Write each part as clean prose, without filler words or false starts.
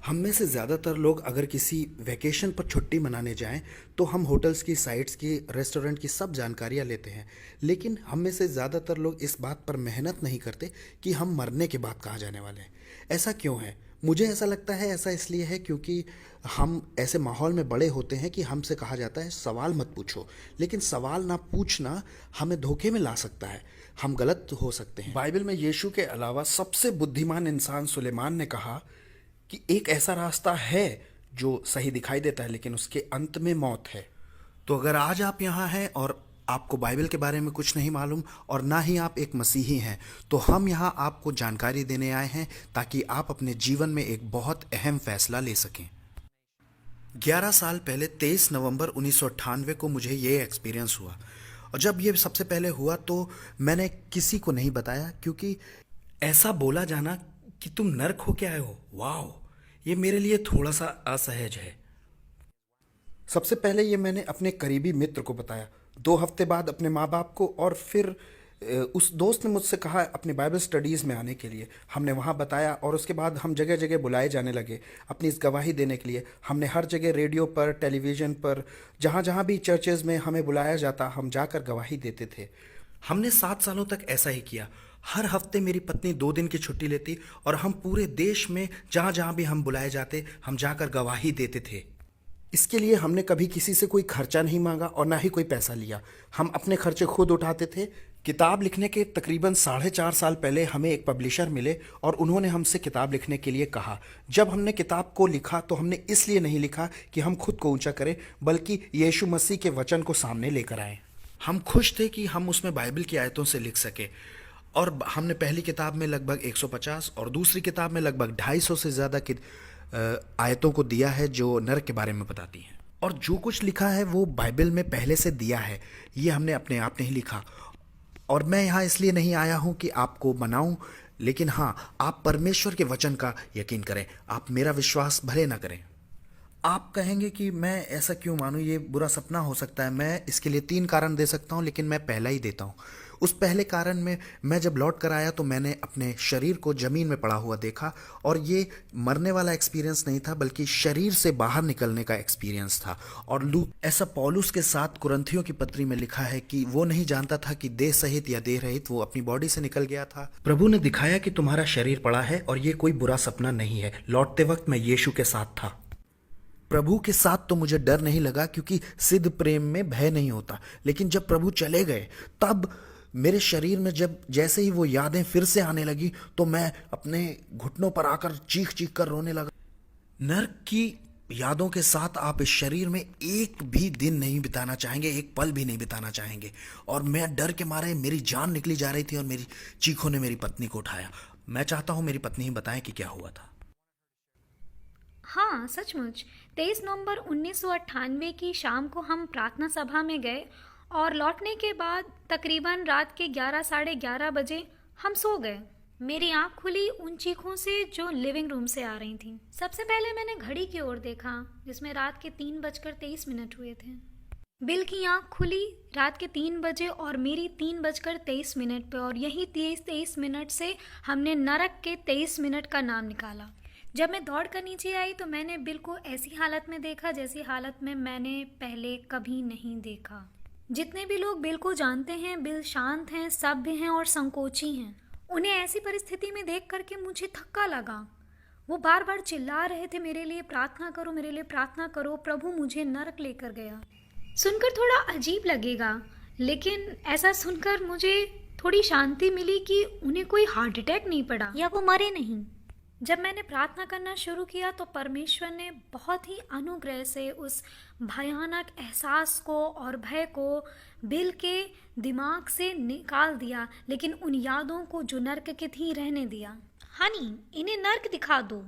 हम में से ज़्यादातर लोग अगर किसी वैकेशन पर छुट्टी मनाने जाएं तो हम होटल्स की, साइट्स की, रेस्टोरेंट की सब जानकारियां लेते हैं। लेकिन हम में से ज़्यादातर लोग इस बात पर मेहनत नहीं करते कि हम मरने के बाद कहाँ जाने वाले हैं। ऐसा क्यों है? मुझे ऐसा लगता है ऐसा इसलिए है क्योंकि हम ऐसे माहौल में बड़े होते हैं कि हमसे कहा जाता है सवाल मत पूछो। लेकिन सवाल ना पूछना हमें धोखे में ला सकता है, हम गलत हो सकते हैं। बाइबल में यीशु के अलावा सबसे बुद्धिमान इंसान सुलेमान ने कहा कि एक ऐसा रास्ता है जो सही दिखाई देता है लेकिन उसके अंत में मौत है। तो अगर आज आप यहाँ हैं और आपको बाइबल के बारे में कुछ नहीं मालूम और ना ही आप एक मसीही हैं, तो हम यहाँ आपको जानकारी देने आए हैं ताकि आप अपने जीवन में एक बहुत अहम फैसला ले सकें। 11 साल पहले 23 नवंबर 1998 को मुझे ये एक्सपीरियंस हुआ। और जब ये सबसे पहले हुआ तो मैंने किसी को नहीं बताया, क्योंकि ऐसा बोला जाना कि तुम नर्क हो के आए हो, वाह, ये मेरे लिए थोड़ा सा असहज है। सबसे पहले ये मैंने अपने करीबी मित्र को बताया, 2 हफ्ते बाद अपने माँ बाप को, और फिर उस दोस्त ने मुझसे कहा अपनी बाइबल स्टडीज़ में आने के लिए। हमने वहाँ बताया और उसके बाद हम जगह जगह बुलाए जाने लगे अपनी इस गवाही देने के लिए। हमने हर जगह रेडियो पर, टेलीविज़न पर, जहाँ जहाँ भी चर्चेज़ में हमें बुलाया जाता हम जाकर गवाही देते थे। हमने 7 सालों तक ऐसा ही किया। हर हफ्ते मेरी पत्नी 2 दिन की छुट्टी लेती और हम पूरे देश में जहाँ जहाँ भी हम बुलाए जाते हम जाकर गवाही देते थे। इसके लिए हमने कभी किसी से कोई खर्चा नहीं मांगा और ना ही कोई पैसा लिया। हम अपने खर्चे खुद उठाते थे। किताब लिखने के तकरीबन 4.5 साल पहले हमें एक पब्लिशर मिले और उन्होंने हमसे किताब लिखने के लिए कहा। जब हमने किताब को लिखा तो हमने इसलिए नहीं लिखा कि हम खुद को ऊंचा करें, बल्कि यीशु मसीह के वचन को सामने लेकर आए। हम खुश थे कि हम उसमें बाइबल की आयतों से लिख सके। और हमने पहली किताब में लगभग 150 और दूसरी किताब में लगभग 250 से ज़्यादा की आयतों को दिया है जो नरक के बारे में बताती हैं। और जो कुछ लिखा है वो बाइबल में पहले से दिया है, ये हमने अपने आप नहीं लिखा। और मैं यहाँ इसलिए नहीं आया हूँ कि आपको मनाऊं, लेकिन हाँ, आप परमेश्वर के वचन का यकीन करें। आप मेरा विश्वास भले ना करें। आप कहेंगे कि मैं ऐसा क्यों मानूं, ये बुरा सपना हो सकता है। मैं इसके लिए 3 कारण दे सकता हूं, लेकिन मैं पहला ही देता हूं। उस पहले कारण में, मैं जब लौट कर आया तो मैंने अपने शरीर को ज़मीन में पड़ा हुआ देखा, और ये मरने वाला एक्सपीरियंस नहीं था बल्कि शरीर से बाहर निकलने का एक्सपीरियंस था। और लू ऐसा पौलुस के साथ कुरिन्थियों की पत्री में लिखा है कि वो नहीं जानता था कि देह सहित या देह रहित वो अपनी बॉडी से निकल गया था। प्रभु ने दिखाया कि तुम्हारा शरीर पड़ा है और ये कोई बुरा सपना नहीं है। लौटते वक्त मैं यीशु के साथ था। प्रभु के साथ तो मुझे डर नहीं लगा, क्योंकि सिद्ध प्रेम में भय नहीं होता। लेकिन जब प्रभु चले गए तब मेरे शरीर में जब जैसे ही वो यादें फिर से आने लगी तो मैं अपने घुटनों पर आकर चीख चीख कर रोने लगा। नर्क की यादों के साथ आप इस शरीर में एक भी दिन नहीं बिताना चाहेंगे, एक पल भी नहीं बिताना चाहेंगे। और मैं डर के मारे, मेरी जान निकली जा रही थी और मेरी चीखों ने मेरी पत्नी को उठाया। मैं चाहता हूँ मेरी पत्नी ही बताएं कि क्या हुआ था। हाँ, सचमुच 23 नवंबर 1998 की शाम को हम प्रार्थना सभा में गए और लौटने के बाद तकरीबन रात के 11 साढ़े 11 बजे हम सो गए। मेरी आंख खुली उन चीखों से जो लिविंग रूम से आ रही थीं। सबसे पहले मैंने घड़ी की ओर देखा जिसमें रात के 3:23 हुए थे। बिल की आंख खुली रात के 3 बजे और मेरी 3:23 पे, और यही 23 मिनट से हमने नरक के 23 मिनट का नाम निकाला। जब मैं दौड़ कर नीचे आई तो मैंने बिल को ऐसी हालत में देखा जैसी हालत में मैंने पहले कभी नहीं देखा। जितने भी लोग बिल को जानते हैं, बिल शांत हैं, सभ्य हैं और संकोची हैं। उन्हें ऐसी परिस्थिति में देख करके मुझे धक्का लगा। वो बार बार चिल्ला रहे थे, मेरे लिए प्रार्थना करो, मेरे लिए प्रार्थना करो। प्रभु मुझे नरक लेकर गया। सुनकर थोड़ा अजीब लगेगा, लेकिन ऐसा सुनकर मुझे थोड़ी शांति मिली कि उन्हें कोई हार्ट अटैक नहीं पड़ा या वो मरे नहीं। जब मैंने प्रार्थना करना शुरू किया तो परमेश्वर ने बहुत ही अनुग्रह से उस भयानक एहसास को और भय को बिल के दिमाग से निकाल दिया, लेकिन उन यादों को जो नर्क की थी रहने दिया। हनी, इन्हें नर्क दिखा दो।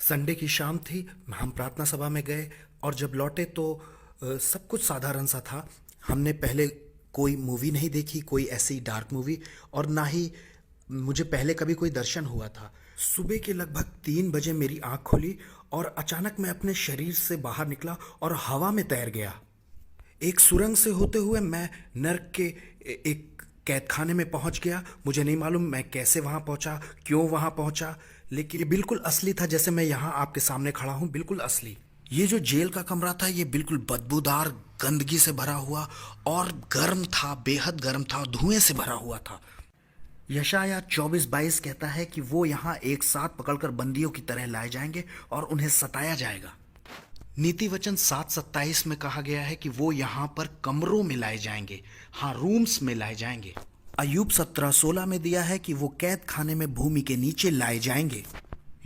संडे की शाम थी, हम प्रार्थना सभा में गए और जब लौटे तो सब कुछ साधारण सा था। हमने पहले कोई मूवी नहीं देखी, कोई ऐसी डार्क मूवी, और ना ही मुझे पहले कभी कोई दर्शन हुआ था। सुबह के लगभग 3 बजे मेरी आंख खुली और अचानक मैं अपने शरीर से बाहर निकला और हवा में तैर गया। एक सुरंग से होते हुए मैं नर्क के एक कैद खाने में पहुंच गया। मुझे नहीं मालूम मैं कैसे वहां पहुंचा, क्यों वहां पहुंचा, लेकिन ये बिल्कुल असली था जैसे मैं यहाँ आपके सामने खड़ा हूँ, बिल्कुल असली। ये जो जेल का कमरा था ये बिल्कुल बदबूदार गंदगी से भरा हुआ और गर्म था, बेहद गर्म था, धुएं से भरा हुआ था। यशाया 24:22 कहता है कि वो यहाँ एक साथ पकड़कर बंदियों की तरह लाए जाएंगे और उन्हें सताया जाएगा। नीति वचन 7:27 में कहा गया है कि वो यहाँ पर कमरों में लाए जाएंगे, हाँ, रूम्स में लाए जाएंगे। अय्यूब 17:16 में दिया है कि वो कैद खाने में भूमि के नीचे लाए जाएंगे।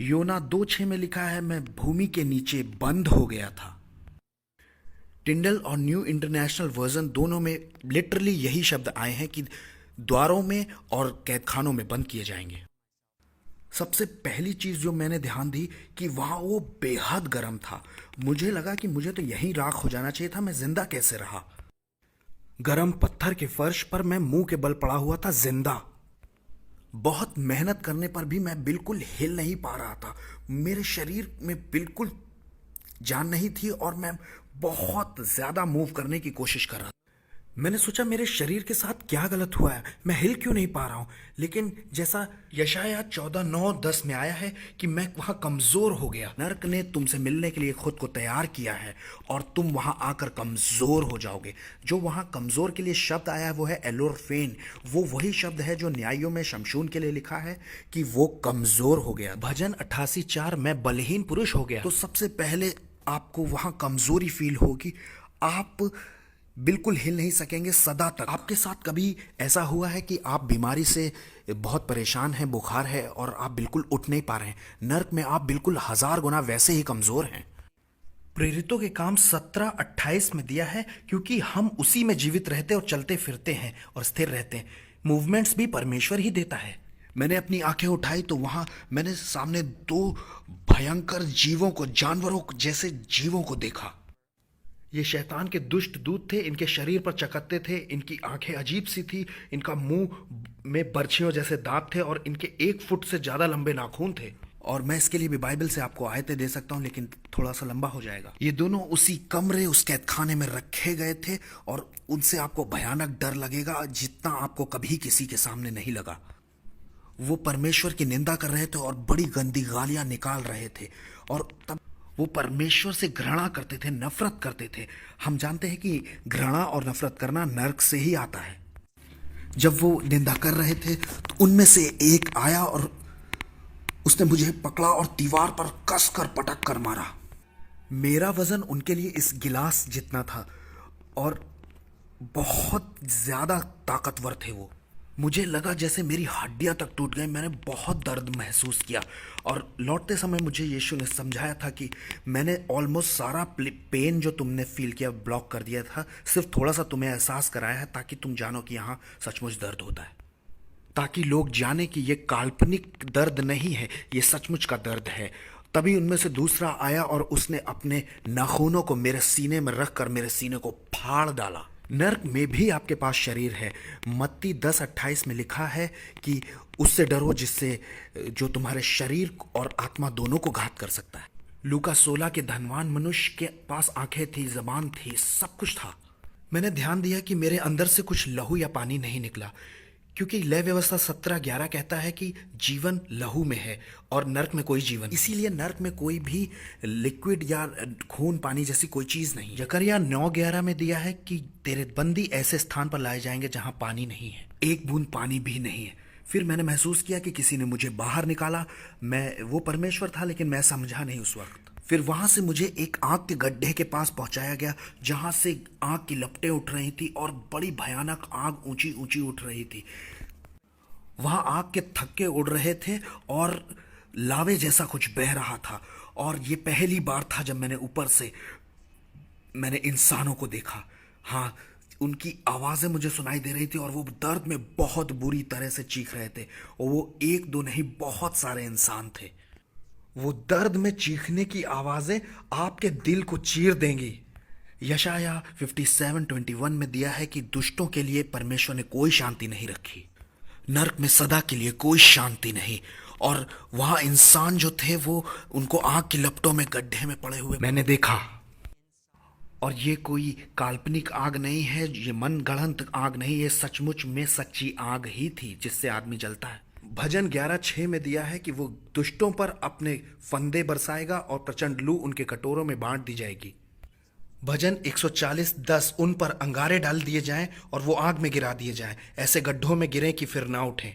योना 2:6 में लिखा है मैं भूमि के नीचे बंद हो गया था। टिंडल और न्यू इंटरनेशनल वर्जन दोनों में लिटरली यही शब्द आए हैं कि द्वारों में और कैद खानों में बंद किए जाएंगे। सबसे पहली चीज जो मैंने ध्यान दी कि वहां वो बेहद गर्म था। मुझे लगा कि मुझे तो यहीं राख हो जाना चाहिए था, मैं जिंदा कैसे रहा। गर्म पत्थर के फर्श पर मैं मुंह के बल पड़ा हुआ था जिंदा। बहुत मेहनत करने पर भी मैं बिल्कुल हिल नहीं पा रहा था। मेरे शरीर में बिल्कुल जान नहीं थी और मैं बहुत ज्यादा मूव करने की कोशिश कर रहा था। मैंने सोचा मेरे शरीर के साथ क्या गलत हुआ है, मैं हिल क्यों नहीं पा रहा हूं। लेकिन जैसा यशाया 14:9-10 में आया है कि मैं वहां कमजोर हो गया। नर्क ने तुमसे मिलने के लिए खुद को तैयार किया है और तुम वहां आकर कमजोर हो जाओगे। जो वहां कमजोर के लिए शब्द आया है वो है एलोरफेन। वो वही शब्द है जो न्यायों में शमशून के लिए लिखा है कि वो कमजोर हो गया। भजन 88:4 मैं बलहीन पुरुष हो गया। तो सबसे पहले आपको वहां कमजोरी फील होगी, आप बिल्कुल हिल नहीं सकेंगे सदा तक। आपके साथ कभी ऐसा हुआ है कि आप बीमारी से बहुत परेशान हैं, बुखार है और आप बिल्कुल उठ नहीं पा रहे हैं? नर्क में आप बिल्कुल 1000 गुना वैसे ही कमजोर हैं। प्रेरितों के काम 17:28 में दिया है क्योंकि हम उसी में जीवित रहते और चलते फिरते हैं और स्थिर रहते हैं। मूवमेंट्स भी परमेश्वर ही देता है। मैंने अपनी आंखें उठाई तो वहां मैंने सामने 2 भयंकर जीवों को, जानवरों जैसे जीवों को देखा। ये शैतान के दुष्ट दूत थे, इनके शरीर पर चकत्ते थे, इनकी आंखें अजीब सी थी, इनका मुंह में बर्छियों जैसे दांत थे और इनके 1 फुट से ज्यादा लंबे नाखून थे। और मैं इसके लिए भी बाइबल से आपको आयतें दे सकता हूं लेकिन थोड़ा सा लंबा हो जाएगा। ये दोनों उसी कमरे, उस कैद खाने में रखे गए थे और उनसे आपको भयानक डर लगेगा जितना आपको कभी किसी के सामने नहीं लगा। वो परमेश्वर की निंदा कर रहे थे और बड़ी गंदी गालियां निकाल रहे थे और तब वो परमेश्वर से घृणा करते थे, नफरत करते थे। हम जानते हैं कि घृणा और नफरत करना नर्क से ही आता है। जब वो निंदा कर रहे थे तो उनमें से एक आया और उसने मुझे पकड़ा और दीवार पर कस कर पटक कर मारा। मेरा वजन उनके लिए इस गिलास जितना था और बहुत ज्यादा ताकतवर थे वो। मुझे लगा जैसे मेरी हड्डियां तक टूट गई। मैंने बहुत दर्द महसूस किया और लौटते समय मुझे यीशु ने समझाया था कि मैंने ऑलमोस्ट सारा पेन जो तुमने फील किया ब्लॉक कर दिया था, सिर्फ थोड़ा सा तुम्हें एहसास कराया है ताकि तुम जानो कि यहाँ सचमुच दर्द होता है, ताकि लोग जाने कि ये काल्पनिक दर्द नहीं है, ये सचमुच का दर्द है। तभी उनमें से दूसरा आया और उसने अपने नाखूनों को मेरे सीने में रखकर मेरे सीने को फाड़ डाला। नर्क में भी आपके पास शरीर है। मत्ती 10:28 में लिखा है कि उससे डरो जिससे जो तुम्हारे शरीर और आत्मा दोनों को घात कर सकता है। लूका 16 के धनवान मनुष्य के पास आंखें थी, जबान थी, सब कुछ था। मैंने ध्यान दिया कि मेरे अंदर से कुछ लहू या पानी नहीं निकला क्योंकि लय व्यवस्था 17:11 कहता है कि जीवन लहू में है और नर्क में कोई जीवन, इसीलिए नर्क में कोई भी लिक्विड या खून पानी जैसी कोई चीज नहीं। जकरिया 9:11 में दिया है कि तेरे बंदी ऐसे स्थान पर लाए जाएंगे जहां पानी नहीं है, एक बूंद पानी भी नहीं है। फिर मैंने महसूस किया कि किसी ने मुझे बाहर निकाला। वो परमेश्वर था लेकिन मैं समझा नहीं उस वक्त। फिर वहां से मुझे एक आग के गड्ढे के पास पहुंचाया गया जहां से आग की लपटें उठ रही थी और बड़ी भयानक आग ऊंची ऊंची उठ रही थी। वहां आग के थक्के उड़ रहे थे और लावे जैसा कुछ बह रहा था। और ये पहली बार था जब मैंने ऊपर से इंसानों को देखा। हाँ, उनकी आवाजें मुझे सुनाई दे रही थी और वो दर्द में बहुत बुरी तरह से चीख रहे थे और वो 1-2 नहीं, बहुत सारे इंसान थे। वो दर्द में चीखने की आवाजें आपके दिल को चीर देंगी। यशाया 57:21 में दिया है कि दुष्टों के लिए परमेश्वर ने कोई शांति नहीं रखी, नर्क में सदा के लिए कोई शांति नहीं। और वहां इंसान जो थे वो उनको आग की लपटों में गड्ढे में पड़े हुए मैंने देखा। और ये कोई काल्पनिक आग नहीं है, ये मन गढ़ंत आग नहीं, ये सचमुच में सच्ची आग ही थी जिससे आदमी जलता है। भजन 11:6 में दिया है कि वो दुष्टों पर अपने फंदे बरसाएगा और प्रचंड लू उनके कटोरों में बांट दी जाएगी। भजन 140:10 उन पर अंगारे डाल दिए जाएं और वो आग में गिरा दिए जाएं, ऐसे गड्ढों में गिरें कि फिर ना उठें।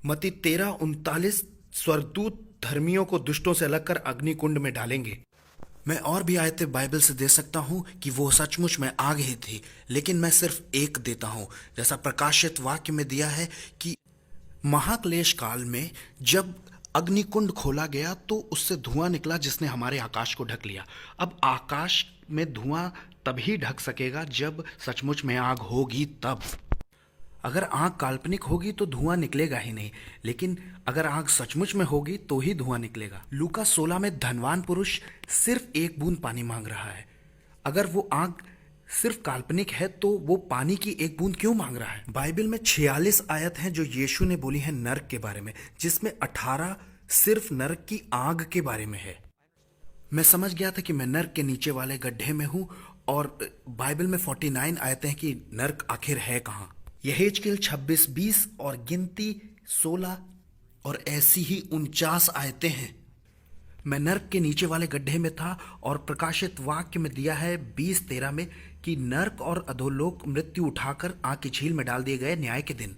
मत्ती 13:39 स्वर्गदूत धर्मियों को दुष्टों से अलग कर अग्नि कुंड में डालेंगे। मैं और भी आयतें बाइबल से दे सकता हूं कि वो सचमुच में आग ही थी, लेकिन मैं सिर्फ एक देता हूं। जैसा प्रकाशित वाक्य में दिया है कि महाक्लेश काल में जब अग्निकुंड खोला गया तो उससे धुआं निकला जिसने हमारे आकाश को ढक लिया। अब आकाश में धुआं तभी ढक सकेगा जब सचमुच में आग होगी तब। अगर आग काल्पनिक होगी तो धुआं निकलेगा ही नहीं, लेकिन अगर आग सचमुच में होगी तो ही धुआं निकलेगा। लूका 16 में धनवान पुरुष सिर्फ एक बूंद पानी मांग रहा है। अगर वो आग सिर्फ काल्पनिक है तो वो पानी की एक बूंद क्यों मांग रहा है? बाइबल में 46 आयत हैं जो यीशु ने बोली है नरक के बारे में, जिसमें 18 सिर्फ नरक की आग के बारे में है। मैं समझ गया था कि मैं नरक के नीचे वाले गड्ढे में हूं, और बाइबल में 49 आयतें हैं कि नरक आखिर है कहां। यहेजकेल 26:20 और गिनती 16 और ऐसी ही 49 आयतें हैं। मैं नर्क के नीचे वाले गड्ढे में था, और प्रकाशित वाक्य में दिया है 20:13 में कि नर्क और अधोलोक मृत्यु उठाकर आग की झील में डाल दिए गए न्याय के दिन।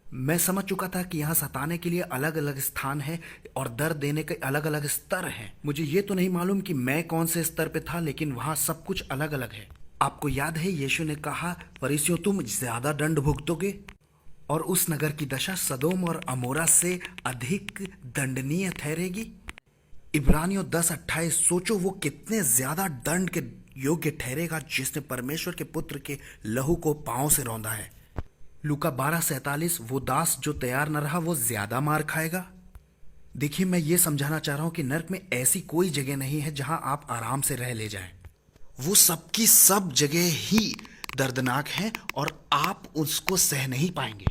मैं समझ चुका था कि यहाँ सताने के लिए अलग अलग स्थान है और दर्द देने के अलग अलग स्तर हैं। मुझे ये तो नहीं मालूम कि मैं कौन से स्तर पे था, लेकिन वहाँ सब कुछ अलग अलग है। आपको याद है यीशु ने कहा, फरीसियों तुम ज्यादा दंड भुगतोगे, और उस नगर की दशा सदोम और अमोरा से अधिक दंडनीय ठहरेगी। इब्रानियों 10:28 सोचो वो कितने ज्यादा दंड के योग्य ठहरेगा जिसने परमेश्वर के पुत्र के लहू को पांव से रौंदा है। लूका 12:47 वो दास जो तैयार न रहा वो ज्यादा मार खाएगा। देखिए, मैं ये समझाना चाह रहा हूं कि नरक में ऐसी कोई जगह नहीं है जहां आप आराम से रह ले जाएं। वो सबकी सब जगह ही दर्दनाक है और आप उसको सह नहीं पाएंगे।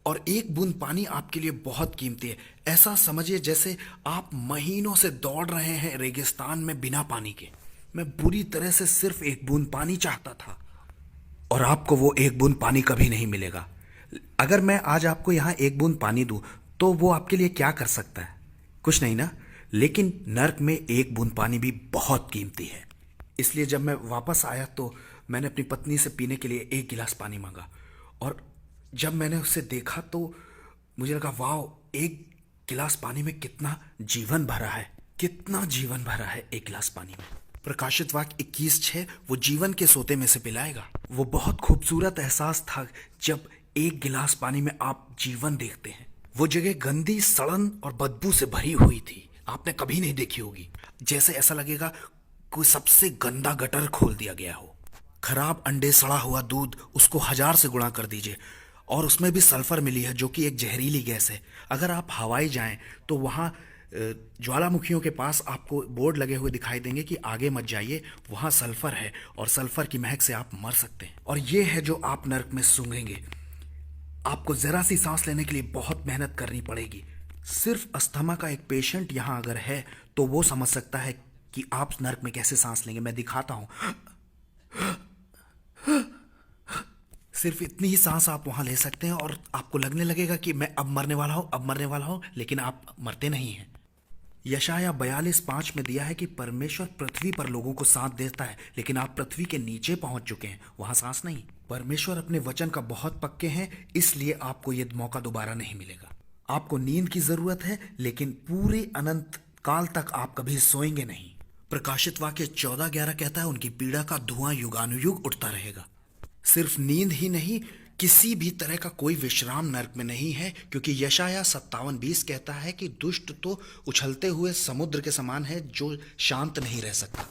और एक बूंद पानी आपके लिए बहुत कीमती है। ऐसा समझिए जैसे आप महीनों से दौड़ रहे हैं रेगिस्तान में बिना पानी के। मैं बुरी तरह से सिर्फ एक बूंद पानी चाहता था, और आपको वो एक बूंद पानी कभी नहीं मिलेगा। अगर मैं आज आपको यहाँ एक बूंद पानी दूं तो वो आपके लिए क्या कर सकता है? कुछ नहीं ना। लेकिन नर्क में एक बूंद पानी भी बहुत कीमती है। इसलिए जब मैं वापस आया तो मैंने अपनी पत्नी से पीने के लिए एक गिलास पानी मांगा, और जब मैंने उसे देखा तो मुझे लगा वाह, एक गिलास पानी में कितना जीवन भरा है, कितना जीवन भरा है एक गिलास पानी में। प्रकाशित वाक्य 21:6 वो जीवन के सोते में से पिलाएगा। वो बहुत खूबसूरत एहसास था जब एक गिलास पानी में आप जीवन देखते हैं। वो जगह गंदी, सड़न और बदबू से भरी हुई थी, आपने कभी नहीं देखी होगी। जैसे ऐसा लगेगा कोई सबसे गंदा गटर खोल दिया गया हो। खराब अंडे, सड़ा हुआ दूध, उसको 1000 से गुणा कर दीजिए, और उसमें भी सल्फर मिली है जो कि एक जहरीली गैस है। अगर आप हवाई जाएं तो वहाँ ज्वालामुखियों के पास आपको बोर्ड लगे हुए दिखाई देंगे कि आगे मत जाइए, वहाँ सल्फर है और सल्फर की महक से आप मर सकते हैं। और ये है जो आप नरक में सूंघेंगे। आपको जरा सी सांस लेने के लिए बहुत मेहनत करनी पड़ेगी। सिर्फ अस्थमा का एक पेशेंट यहाँ अगर है तो वो समझ सकता है कि आप नरक में कैसे सांस लेंगे। मैं दिखाता हूँ। सिर्फ इतनी ही सांस आप वहां ले सकते हैं और आपको लगने लगेगा कि मैं अब मरने वाला हूं, अब मरने वाला हूं, लेकिन आप मरते नहीं हैं। यशाया 42:5 में दिया है कि परमेश्वर पृथ्वी पर लोगों को सांस देता है, लेकिन आप पृथ्वी के नीचे पहुंच चुके हैं, वहां सांस नहीं। परमेश्वर अपने वचन का बहुत पक्के हैं, इसलिए आपको यह मौका दोबारा नहीं मिलेगा। आपको नींद की जरूरत है, लेकिन पूरे अनंत काल तक आप कभी सोएंगे नहीं। प्रकाशित वाक्य 14:11 कहता है उनकी पीड़ा का धुआं युगानुयुग उठता रहेगा। सिर्फ नींद ही नहीं, किसी भी तरह का कोई विश्राम नरक में नहीं है, क्योंकि यशाया 57:20 कहता है कि दुष्ट तो उछलते हुए समुद्र के समान है जो शांत नहीं रह सकता।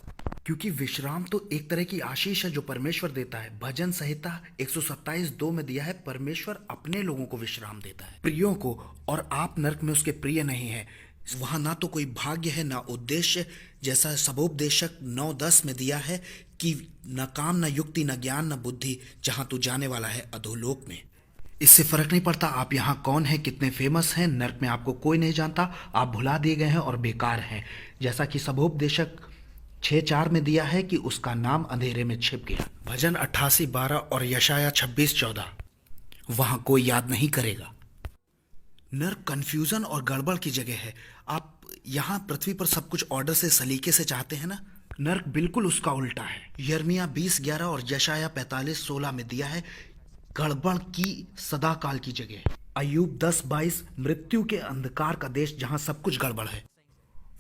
क्योंकि विश्राम तो एक तरह की आशीष है जो परमेश्वर देता है। भजन संहिता 127:2 में दिया है परमेश्वर अपने लोगों को विश्राम देता है, प्रियों को, और आप नरक में उसके प्रिय नहीं है। वहां ना तो कोई भाग्य है ना उद्देश्य, जैसा सबोपदेशक 9:10 में दिया है कि न काम, न युक्ति, न ज्ञान, न बुद्धि, जहां तू जाने वाला है अधोलोक में। इससे फर्क नहीं पड़ता आप यहाँ कौन है, कितने फेमस हैं, नरक में आपको कोई नहीं जानता। आप भुला दिए गए हैं और बेकार हैं। जैसा कि सबोपदेशक 6:4 में दिया है कि उसका नाम अंधेरे में छिप गया। भजन 88:12 और यशाया 26:14। वहां कोई याद नहीं करेगा। नर्क कंफ्यूजन और गड़बड़ की जगह है। आप यहाँ पृथ्वी पर सब कुछ ऑर्डर से सलीके से चाहते हैं ना। नर्क बिल्कुल उसका उल्टा है। यिर्मयाह 20:11 और यशाया 45:16 में दिया है गड़बड़ की सदाकाल की जगह। अय्यूब 10:22 मृत्यु के अंधकार का देश जहां सब कुछ गड़बड़ है।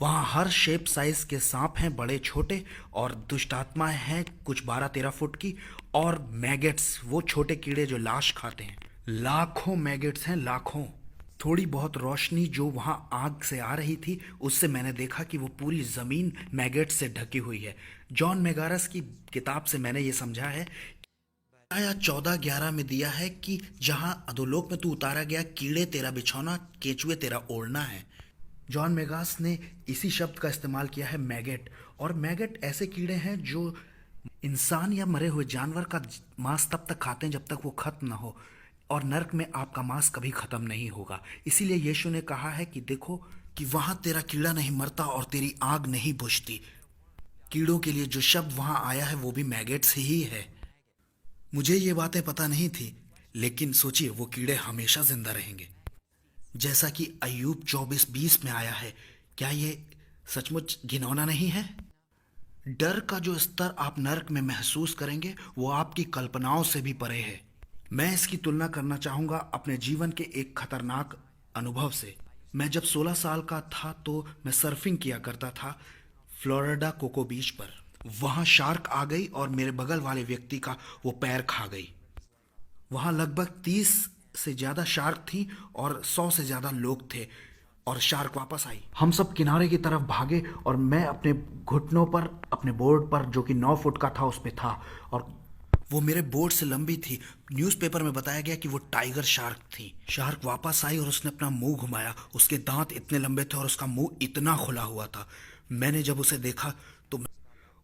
वहां हर शेप साइज के सांप हैं, बड़े छोटे, और दुष्ट आत्माएं हैं कुछ 12-13 फुट की, और मैगेट्स, वो छोटे कीड़े जो लाश खाते हैं। लाखों मैगेट्स हैं, लाखों। थोड़ी बहुत रोशनी जो वहां आग से आ रही थी उससे मैंने देखा कि वो पूरी जमीन मैगेट्स से ढकी हुई है। जॉन मेगारस की किताब से मैंने ये समझा है। आया 14:11 में दिया है कि जहां अधोलोक में तू उतारा गया, कीड़े तेरा बिछौना, केचुए तेरा ओढ़ना है। जॉन मेगास ने इसी शब्द का इस्तेमाल किया है, मैगेट। और मैगेट ऐसे कीड़े हैं जो इंसान या मरे हुए जानवर का मांस तब तक खाते हैं जब तक वो खत्म ना हो। और नर्क में आपका मांस कभी खत्म नहीं होगा। इसीलिए यीशु ने कहा है कि देखो कि वहां तेरा कीड़ा नहीं मरता और तेरी आग नहीं बुझती। कीड़ों के लिए जो शब्द वहां आया है वो भी मैगेट्स ही है। मुझे ये बातें पता नहीं थी, लेकिन सोचिए वो कीड़े हमेशा जिंदा रहेंगे, जैसा कि अय्यूब 24:20 में आया है। क्या ये सचमुच घिनौना नहीं है? डर का जो स्तर आप नर्क में महसूस करेंगे वो आपकी कल्पनाओं से भी परे है। मैं इसकी तुलना करना चाहूंगा अपने जीवन के एक खतरनाक अनुभव से। मैं जब 16 साल का था तो मैं सर्फिंग किया करता था फ्लोरिडा कोको बीच पर। वहां शार्क आ गई और मेरे बगल वाले व्यक्ति का वो पैर खा गई। वहां लगभग 30 से ज्यादा शार्क थी और 100 से ज्यादा लोग थे, और शार्क वापस आई। हम सब किनारे की तरफ भागे और मैं अपने घुटनों पर अपने बोर्ड पर जो कि 9 फुट का था उस पे था, और वो मेरे बोर्ड से लंबी थी। न्यूज़पेपर में बताया गया कि वो टाइगर शार्क थी। शार्क वापस आई और उसने अपना मुंह घुमाया। उसके दांत इतने लंबे थे और उसका मुंह इतना खुला हुआ था। मैंने जब उसे देखा तो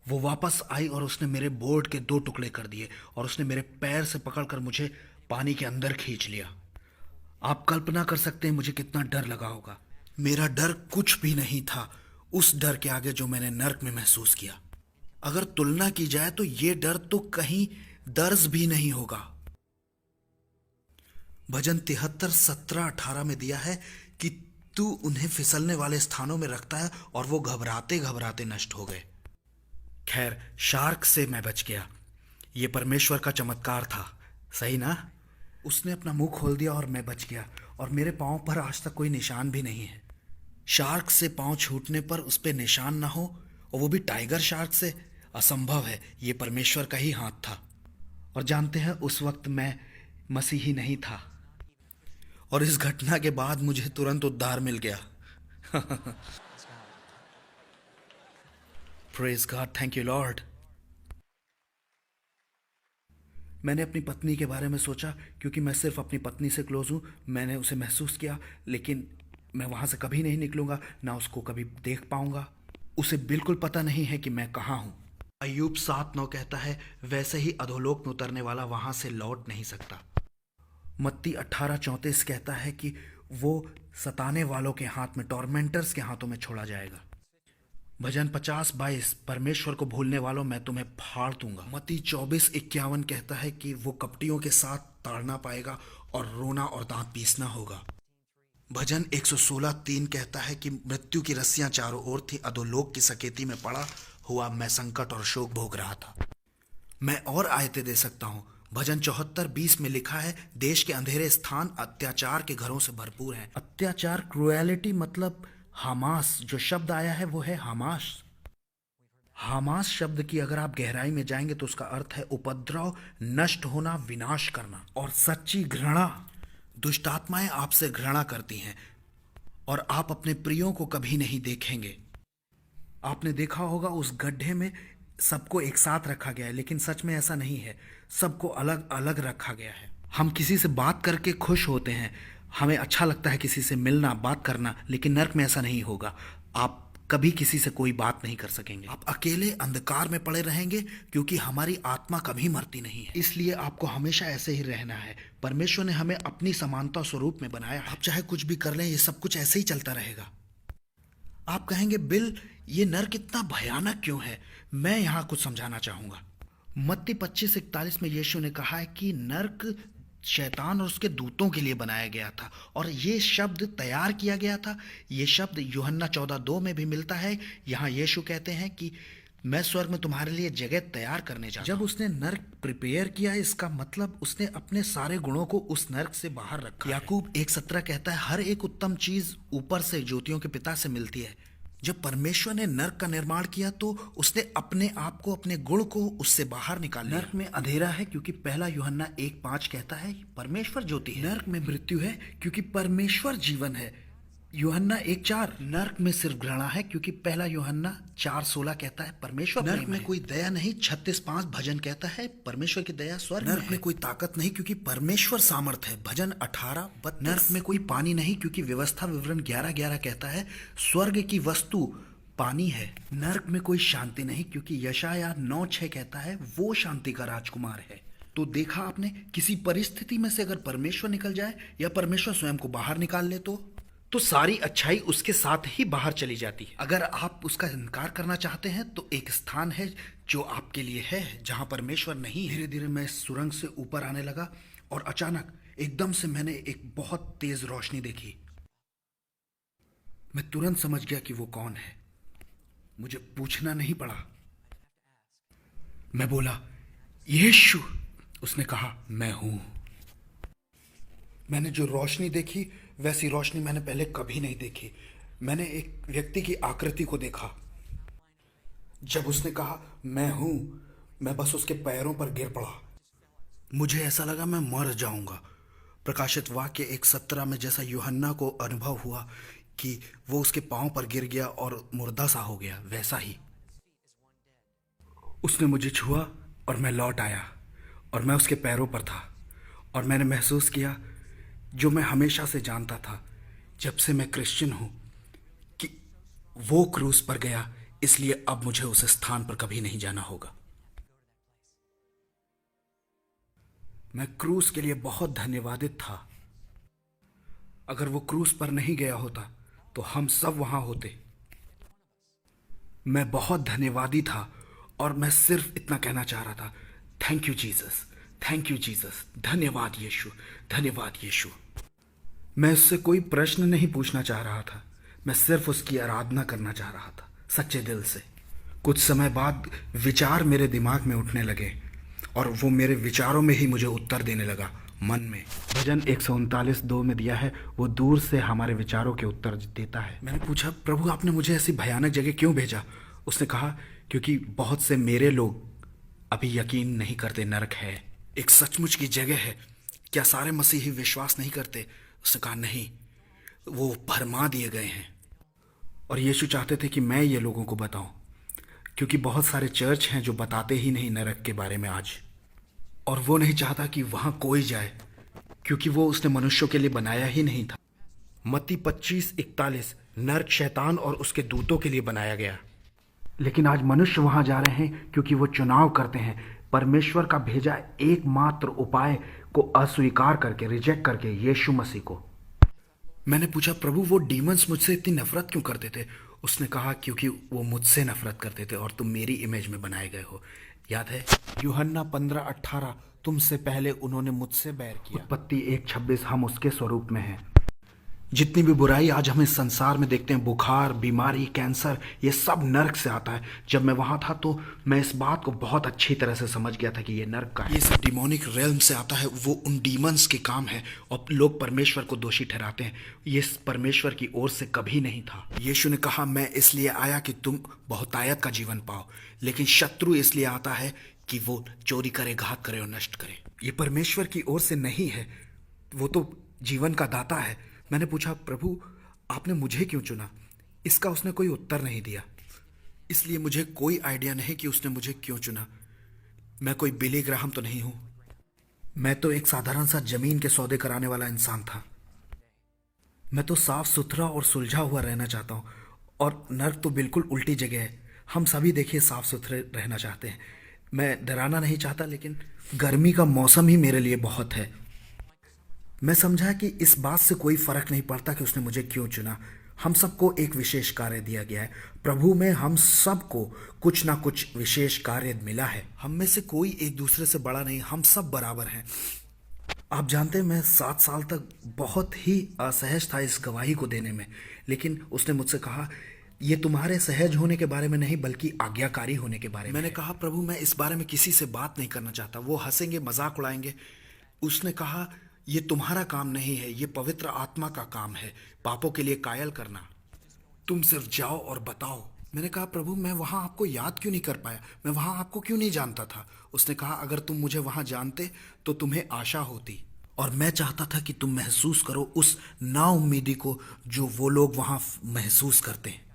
वो वापस आई और उसने मेरे बोर्ड के 2 टुकड़े कर दिए, और उसने मेरे पैर से पकड़कर मुझे पानी के अंदर खींच लिया। आप कल्पना कर सकते हैं मुझे कितना डर लगा होगा। मेरा डर कुछ भी नहीं था उस डर के आगे जो मैंने नर्क में महसूस किया। अगर तुलना की जाए तो ये डर तो कहीं दर्ज भी नहीं होगा। भजन 73, 17, 18 में दिया है कि तू उन्हें फिसलने वाले स्थानों में रखता है और वो घबराते घबराते नष्ट हो गए। खैर, शार्क से मैं बच गया। ये परमेश्वर का चमत्कार था, सही ना? उसने अपना मुंह खोल दिया और मैं बच गया, और मेरे पांव पर आज तक कोई निशान भी नहीं है। शार्क से पांव छूटने पर उस पे निशान ना हो, और वो भी टाइगर शार्क से, असंभव है। ये परमेश्वर का ही हाथ था। और जानते हैं, उस वक्त मैं मसीही नहीं था, और इस घटना के बाद मुझे तुरंत उद्धार मिल गया। Praise God, thank you Lord. मैंने अपनी पत्नी के बारे में सोचा, क्योंकि मैं सिर्फ अपनी पत्नी से क्लोज हूँ। मैंने उसे महसूस किया, लेकिन मैं वहाँ से कभी नहीं निकलूँगा, ना उसको कभी देख पाऊँगा। उसे बिल्कुल पता नहीं है कि मैं कहाँ हूँ। अय्यूब 7:9 कहता है, वैसे ही अधोलोक में उतरने वाला वहाँ से लौट नहीं सकता। मत्ती 18:34 कहता है कि वो सताने वालों के हाथ में, टॉर्मेंटर्स के हाथों में छोड़ा जाएगा। भजन 50:22, परमेश्वर को भूलने वालों मैं तुम्हें फाड़ दूंगा। मत्ती 24:51 कहता है कि वो कपटियों के साथ ताड़ना पाएगा और रोना और दांत पीसना होगा। भजन 116:3 कहता है कि मृत्यु की रस्सियां चारों ओर थी, अधोलोक की सकेती में पड़ा हुआ मैं संकट और शोक भोग रहा था। मैं और आयतें दे सकता हूँ। भजन 74:20 में लिखा है, देश के अंधेरे स्थान अत्याचार के घरों से भरपूर हैं। अत्याचार, क्रुएलिटी, मतलब हमास, जो शब्द आया है वो है हमास। हमास शब्द की अगर आप गहराई में जाएंगे तो उसका अर्थ है उपद्रव, नष्ट होना, विनाश करना, और सच्ची घृणा। दुष्ट आत्माएं आपसे घृणा करती हैं, और आप अपने प्रियों को कभी नहीं देखेंगे। आपने देखा होगा उस गड्ढे में सबको एक साथ रखा गया है, लेकिन सच में ऐसा नहीं है। सबको अलग अलग रखा गया है। हम किसी से बात करके खुश होते हैं, हमें अच्छा लगता है किसी से मिलना, बात करना, लेकिन नर्क में ऐसा नहीं होगा। आप कभी किसी से कोई बात नहीं कर सकेंगे। आप अकेले अंधकार में पड़े रहेंगे, क्योंकि हमारी आत्मा कभी मरती नहीं है। इसलिए आपको हमेशा ऐसे ही रहना है। परमेश्वर ने हमें अपनी समानता स्वरूप में बनाया। आप चाहे कुछ भी कर लें, ये सब कुछ ऐसे ही चलता रहेगा। आप कहेंगे, बिल ये नर्क इतना भयानक क्यों है, मैं यहाँ कुछ समझाना चाहूंगा। मत्ती 25:41 में यीशु ने कहा है कि नर्क शैतान और उसके दूतों के लिए बनाया गया था, और ये शब्द तैयार किया गया था। ये शब्द यूहन्ना 14:2 में भी मिलता है। यहाँ यीशु कहते हैं कि मैं स्वर्ग में तुम्हारे लिए जगह तैयार करने जा रहा हूं। जब उसने नर्क प्रिपेयर किया, इसका मतलब उसने अपने सारे गुणों को उस नर्क से बाहर रखा। याकूब 1:17 कहता है, हर एक उत्तम चीज ऊपर से ज्योतियों के पिता से मिलती है। जब परमेश्वर ने नर्क का निर्माण किया तो उसने अपने आप को, अपने गुण को उससे बाहर निकाल लिया। नर्क में अंधेरा है क्योंकि पहला यूहन्ना 1:5 कहता है परमेश्वर ज्योति है। नर्क में मृत्यु है क्योंकि परमेश्वर जीवन है। यूहन्ना 1:4 नर्क में सिर्फ घृणा है क्योंकि पहला यूहन्ना 4:16 कहता है परमेश्वर नर्क में कोई दया नहीं। 36:5 भजन कहता है परमेश्वर की दया स्वर्ग में है। नर्क में कोई ताकत नहीं क्योंकि परमेश्वर सामर्थ है। भजन 18:32 नर्क में कोई पानी नहीं क्योंकि व्यवस्था विवरण 11:11 कहता है स्वर्ग की वस्तु पानी है। नर्क में कोई शांति नहीं क्योंकि यशायाह 9:6 कहता है वो शांति का राजकुमार है। तो देखा आपने, किसी परिस्थिति में से अगर परमेश्वर निकल जाए या परमेश्वर स्वयं को बाहर निकाल ले तो सारी अच्छाई उसके साथ ही बाहर चली जाती है। अगर आप उसका इनकार करना चाहते हैं तो एक स्थान है जो आपके लिए है जहां परमेश्वर नहीं है। धीरे धीरे मैं सुरंग से ऊपर आने लगा और अचानक एकदम से मैंने एक बहुत तेज रोशनी देखी। मैं तुरंत समझ गया कि वो कौन है। मुझे पूछना नहीं पड़ा। मैं बोला यीशु। उसने कहा मैं हूं। मैंने जो रोशनी देखी वैसी रोशनी मैंने पहले कभी नहीं देखी। मैंने एक व्यक्ति की आकृति को देखा। जब उसने कहा मैं हूं, मैं बस उसके पैरों पर गिर पड़ा। मुझे ऐसा लगा मैं मर जाऊंगा। प्रकाशित वाक्य 1:17 में जैसा यूहन्ना को अनुभव हुआ कि वो उसके पांव पर गिर गया और मुर्दा सा हो गया, वैसा ही उसने मुझे छुआ और मैं लौट आया और मैं उसके पैरों पर था। और मैंने महसूस किया जो मैं हमेशा से जानता था जब से मैं क्रिश्चियन हूं, कि वो क्रूस पर गया, इसलिए अब मुझे उस स्थान पर कभी नहीं जाना होगा। मैं क्रूस के लिए बहुत धन्यवादित था। अगर वो क्रूस पर नहीं गया होता तो हम सब वहां होते। मैं बहुत धन्यवादी था और मैं सिर्फ इतना कहना चाह रहा था, thank you Jesus, thank you Jesus, धन्यवाद यीशु, धन्यवाद यीशु। मैं उससे कोई प्रश्न नहीं पूछना चाह रहा था, मैं सिर्फ उसकी आराधना करना चाह रहा था सच्चे दिल से। कुछ समय बाद विचार मेरे दिमाग में उठने लगे और वो मेरे विचारों में ही मुझे उत्तर देने लगा, मन में। भजन 139:2 में दिया है, वो दूर से हमारे विचारों के उत्तर देता है। मैंने पूछा प्रभु आपने मुझे ऐसी भयानक जगह क्यों भेजा? उसने कहा क्योंकि बहुत से मेरे लोग अभी यकीन नहीं करते नरक है, एक सचमुच की जगह है। क्या सारे मसीही विश्वास नहीं करते? उसने कहा नहीं, वो भरमा दिए गए हैं। और यीशु चाहते थे कि मैं ये लोगों को बताऊं, क्योंकि बहुत सारे चर्च हैं जो बताते ही नहीं नरक के बारे में आज। और वो नहीं चाहता कि वहां कोई जाए, क्योंकि वो उसने मनुष्यों के लिए बनाया ही नहीं था। मत्ती 25:41 नरक शैतान और उसके दूतों के लिए बनाया गया, लेकिन आज मनुष्य वहां जा रहे हैं क्योंकि वो चुनाव करते हैं परमेश्वर का भेजा एकमात्र उपाय को अस्वीकार करके, रिजेक्ट करके यीशु मसीह को। मैंने पूछा प्रभु वो डीमंस मुझसे इतनी नफरत क्यों करते थे? उसने कहा क्योंकि वो मुझसे नफरत करते थे और तुम मेरी इमेज में बनाए गए हो। याद है यूहन्ना 15:18 तुमसे पहले उन्होंने मुझसे बैर किया। उत्पत्ति 1:26 हम उसके स्वरूप में हैं। जितनी भी बुराई आज हम इस संसार में देखते हैं, बुखार, बीमारी, कैंसर, ये सब नर्क से आता है। जब मैं वहां था तो मैं इस बात को बहुत अच्छी तरह से समझ गया था कि ये नर्क का है। ये सब डिमोनिक रेल्म से आता है, वो उन डीमंस के काम है और लोग परमेश्वर को दोषी ठहराते हैं। ये परमेश्वर की ओर से कभी नहीं था। यीशु ने कहा मैं इसलिए आया कि तुम बहुतायत का जीवन पाओ, लेकिन शत्रु इसलिए आता है कि वो चोरी करे, घात करे और नष्ट करे। ये परमेश्वर की ओर से नहीं है, वो तो जीवन का दाता है। मैंने पूछा प्रभु आपने मुझे क्यों चुना? इसका उसने कोई उत्तर नहीं दिया, इसलिए मुझे कोई आइडिया नहीं कि उसने मुझे क्यों चुना। मैं कोई बिली ग्राहम तो नहीं हूं, मैं तो एक साधारण सा जमीन के सौदे कराने वाला इंसान था। मैं तो साफ सुथरा और सुलझा हुआ रहना चाहता हूं, और नर्क तो बिल्कुल उल्टी जगह है। हम सभी देखिए साफ सुथरे रहना चाहते हैं। मैं डराना नहीं चाहता, लेकिन गर्मी का मौसम ही मेरे लिए बहुत है। मैं समझा कि इस बात से कोई फर्क नहीं पड़ता कि उसने मुझे क्यों चुना। हम सबको एक विशेष कार्य दिया गया है। प्रभु में हम सबको कुछ ना कुछ विशेष कार्य मिला है। हम में से कोई एक दूसरे से बड़ा नहीं, हम सब बराबर हैं। आप जानते हैं, मैं 7 साल तक बहुत ही असहज था इस गवाही को देने में, लेकिन उसने मुझसे कहा, ये तुम्हारे सहज होने के बारे में नहीं बल्कि आज्ञाकारी होने के बारे में। मैंने कहा, प्रभु मैं इस बारे में किसी से बात नहीं करना चाहता। वो हंसेंगे, मजाक उड़ाएंगे। उसने कहा, ये तुम्हारा काम नहीं है, ये पवित्र आत्मा का काम है, पापों के लिए कायल करना। तुम सिर्फ जाओ और बताओ। मैंने कहा, प्रभु मैं वहाँ आपको याद क्यों नहीं कर पाया, मैं वहाँ आपको क्यों नहीं जानता था। उसने कहा, अगर तुम मुझे वहाँ जानते तो तुम्हें आशा होती, और मैं चाहता था कि तुम महसूस करो उस नाउम्मीदी को जो वो लोग वहाँ महसूस करते हैं।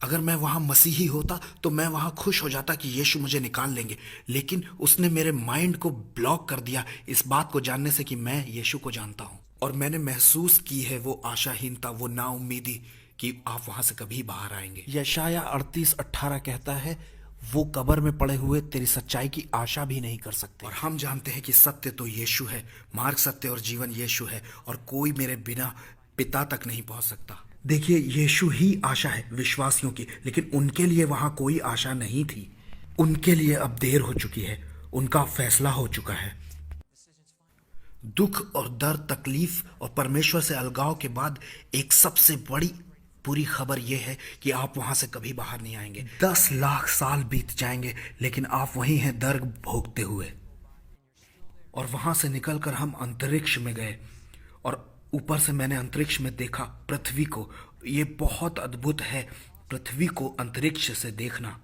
अगर मैं वहाँ मसीही होता तो मैं वहाँ खुश हो जाता कि यीशु मुझे निकाल लेंगे, लेकिन उसने मेरे माइंड को ब्लॉक कर दिया इस बात को जानने से कि मैं यीशु को जानता हूँ। और मैंने महसूस की है वो आशाहीनता, वो नाउम्मीदी कि आप वहाँ से कभी बाहर आएंगे। यशाया 38:18 कहता है, वो कब्र में पड़े हुए तेरी सच्चाई की आशा भी नहीं कर सकते। और हम जानते हैं कि सत्य तो यीशु है, मार्ग, सत्य और जीवन यीशु है, और कोई मेरे बिना पिता तक नहीं पहुंच सकता। देखिए, यीशु ही आशा है विश्वासियों की, लेकिन उनके लिए वहां कोई आशा नहीं थी। उनके लिए अब देर हो चुकी है, उनका फैसला हो चुका है। दुख और दर्द, तकलीफ और परमेश्वर से अलगाव के बाद एक सबसे बड़ी बुरी खबर यह है कि आप वहां से कभी बाहर नहीं आएंगे। 10 लाख साल बीत जाएंगे, लेकिन आप वहीं हैं दर्द भोगते हुए। और वहां से निकलकर हम अंतरिक्ष में गए, और ऊपर से मैंने अंतरिक्ष में देखा पृथ्वी को। ये बहुत अद्भुत है, पृथ्वी को अंतरिक्ष से देखना।